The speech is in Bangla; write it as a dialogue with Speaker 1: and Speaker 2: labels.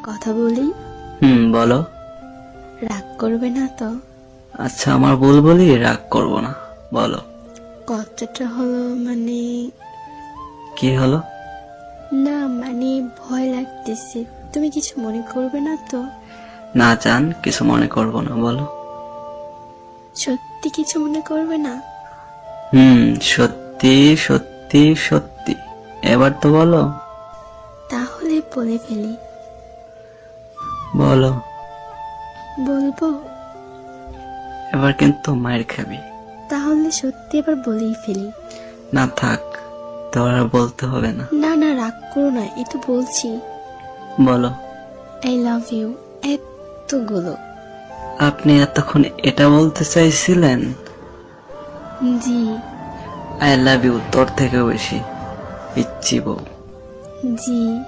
Speaker 1: কথা বলি?
Speaker 2: বলো।
Speaker 1: রাগ করবে না তো?
Speaker 2: আচ্ছা, আমার ভুল বলি, রাগ করব না, বলো।
Speaker 1: কথাটা হলো
Speaker 2: কি হলো?
Speaker 1: না ভয় লাগতেছে, তুমি কিছু মনে করবে না তো?
Speaker 2: না জান, কিছু মনে করব না, বলো।
Speaker 1: সত্যি কিছু মনে করবে না?
Speaker 2: সত্যি সত্যি সত্যি। এবার তো বলো।
Speaker 1: তাহলে বলে ফেলি।
Speaker 2: বলো।
Speaker 1: বলবো?
Speaker 2: এবার কিন্তু মায়ের খাবি।
Speaker 1: তাহলে সত্যি এবার বলেই ফেলি।
Speaker 2: না থাক, তোর আর বলতে হবে না।
Speaker 1: না না, রাগ করো না, এই তো বলছি।
Speaker 2: বলো।
Speaker 1: I love you. এতগুলো।
Speaker 2: আপনি এতক্ষণ এটা বলতে চাইছিলেন?
Speaker 1: জি।
Speaker 2: আই লাভ ইউ তোর থেকেও বেশি, পিচ্চি বউ।
Speaker 1: জি।